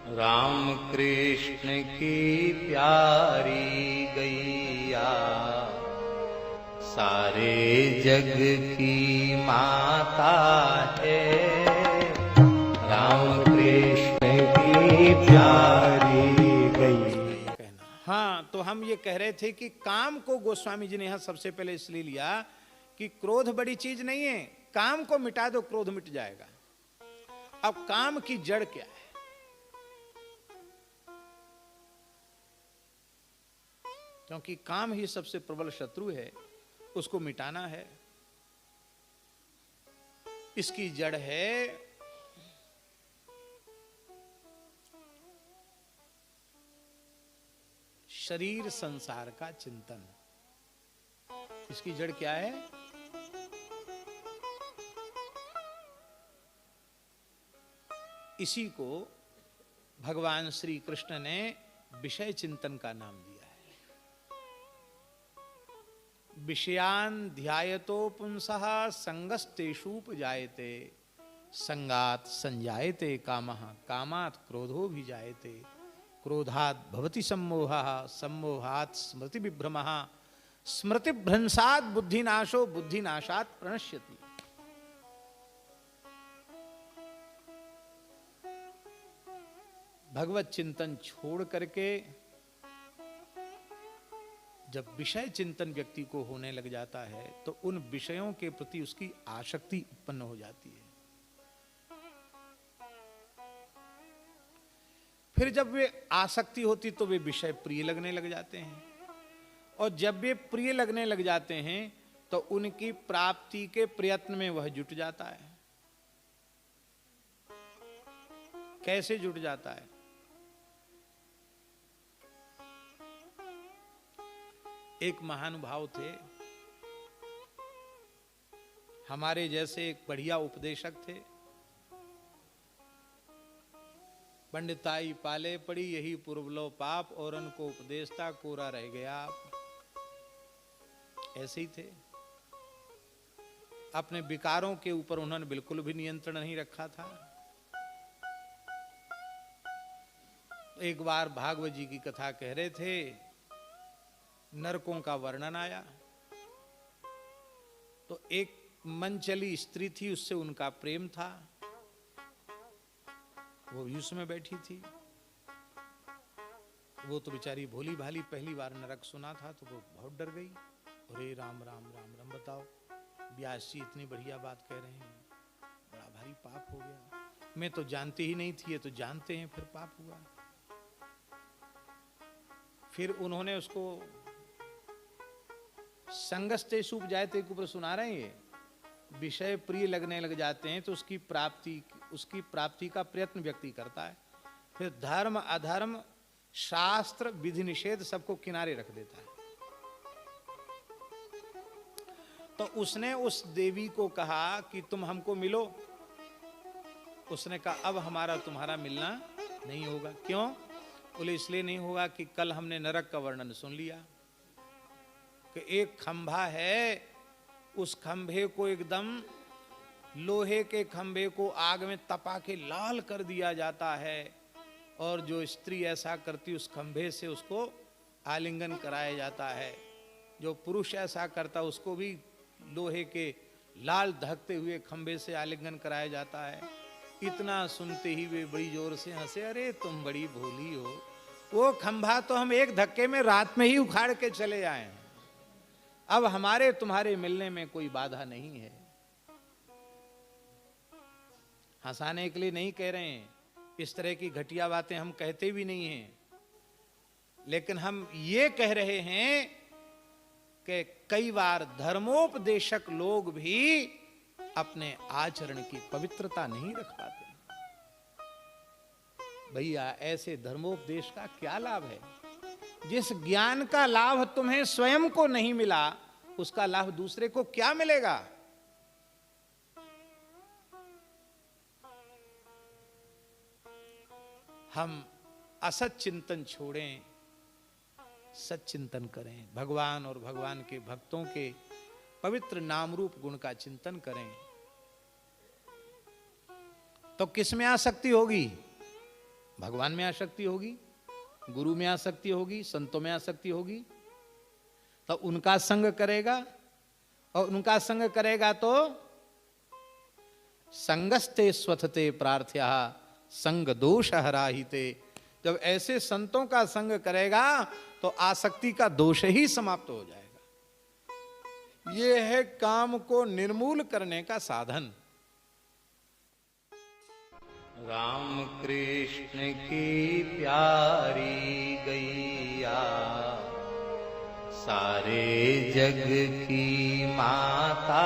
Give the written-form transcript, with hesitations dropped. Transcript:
राम कृष्ण की प्यारी गैया सारे जग की माता है। राम कृष्ण की प्यारी गैया। हाँ, तो हम ये कह रहे थे कि काम को गोस्वामी जी ने यहां सबसे पहले इसलिए लिया कि क्रोध बड़ी चीज नहीं है, काम को मिटा दो क्रोध मिट जाएगा। अब काम की जड़ क्या है? क्योंकि काम ही सबसे प्रबल शत्रु है, उसको मिटाना है। इसकी जड़ है शरीर संसार का चिंतन। इसकी जड़ क्या है? इसी को भगवान श्री कृष्ण ने विषय चिंतन का नाम दिया है। विषयान ध्यायतो पुंसः संगस्तेषूपजायते संगात संजायते कामः कामात् क्रोधो भी जायते क्रोधात् भवति सम्मोहः सम्मोहात् स्मृति विभ्रमः स्मृति भ्रंशात् बुद्धिनाशो बुद्धिनाशात् प्रणश्यति। भगवत चिंतन छोड़ करके जब विषय चिंतन व्यक्ति को होने लग जाता है तो उन विषयों के प्रति उसकी आसक्ति उत्पन्न हो जाती है। फिर जब वे आसक्ति होती तो वे विषय प्रिय लगने लग जाते हैं, और जब वे प्रिय लगने लग जाते हैं तो उनकी प्राप्ति के प्रयत्न में वह जुट जाता है। कैसे जुट जाता है? एक महानुभाव थे, हमारे जैसे एक बढ़िया उपदेशक थे। पंडिताई पाले पड़ी यही पूर्वलो पाप, औरन को उपदेशता कोरा रह गया आप। ऐसे ही थे। अपने विकारों के ऊपर उन्होंने बिल्कुल भी नियंत्रण नहीं रखा था। एक बार भागवत जी की कथा कह रहे थे, नरकों का वर्णन आया तो एक मनचली स्त्री थी, उससे उनका प्रेम था। वो भी उसमें बैठी थी। वो तो बेचारी भोली भाली पहली बार नरक सुना था तो वो बहुत डर गई। अरे राम राम राम राम, बताओ व्यास जी इतनी बढ़िया बात कह रहे हैं, बड़ा भारी पाप हो गया। मैं तो जानती ही नहीं थी, ये तो जानते हैं, फिर पाप हुआ। फिर उन्होंने उसको संगस्तेषु उपजायते के ऊपर सुना रहे हैं। विषय प्रिय लगने लग जाते हैं तो उसकी प्राप्ति का प्रयत्न व्यक्ति करता है। फिर धर्म अधर्म शास्त्र विधि निषेध सबको किनारे रख देता है। तो उसने उस देवी को कहा कि तुम हमको मिलो। उसने कहा अब हमारा तुम्हारा मिलना नहीं होगा। क्यों? बोले इसलिए नहीं होगा कि कल हमने नरक का वर्णन सुन लिया कि एक खंभा है, उस खंभे को एकदम लोहे के खंभे को आग में तपा के लाल कर दिया जाता है, और जो स्त्री ऐसा करती उस खंभे से उसको आलिंगन कराया जाता है। जो पुरुष ऐसा करता उसको भी लोहे के लाल धकते हुए खंभे से आलिंगन कराया जाता है। इतना सुनते ही वे बड़ी जोर से हंसे, अरे तुम बड़ी भोली हो, वो खंभा तो हम एक धक्के में रात में ही उखाड़ के चले आए हैं। अब हमारे तुम्हारे मिलने में कोई बाधा नहीं है। हंसाने के लिए नहीं कह रहे हैं, इस तरह की घटिया बातें हम कहते भी नहीं हैं, लेकिन हम ये कह रहे हैं कि कई बार धर्मोपदेशक लोग भी अपने आचरण की पवित्रता नहीं रख पाते। भैया ऐसे धर्मोपदेश का क्या लाभ है? जिस ज्ञान का लाभ तुम्हें स्वयं को नहीं मिला, उसका लाभ दूसरे को क्या मिलेगा? हम असत चिंतन छोड़ें, सच चिंतन करें। भगवान और भगवान के भक्तों के पवित्र नाम रूप गुण का चिंतन करें। तो किस में आसक्ति होगी? भगवान में आसक्ति होगी, गुरु में आसक्ति होगी, संतों में आसक्ति होगी, तो उनका संग करेगा, और उनका संग करेगा तो संगस्ते स्वथते प्रार्थ्या संग दोष हराहिते। जब ऐसे संतों का संग करेगा तो आसक्ति का दोष ही समाप्त हो जाएगा। यह है काम को निर्मूल करने का साधन। राम कृष्ण की प्यारी गैया सारे जग की माता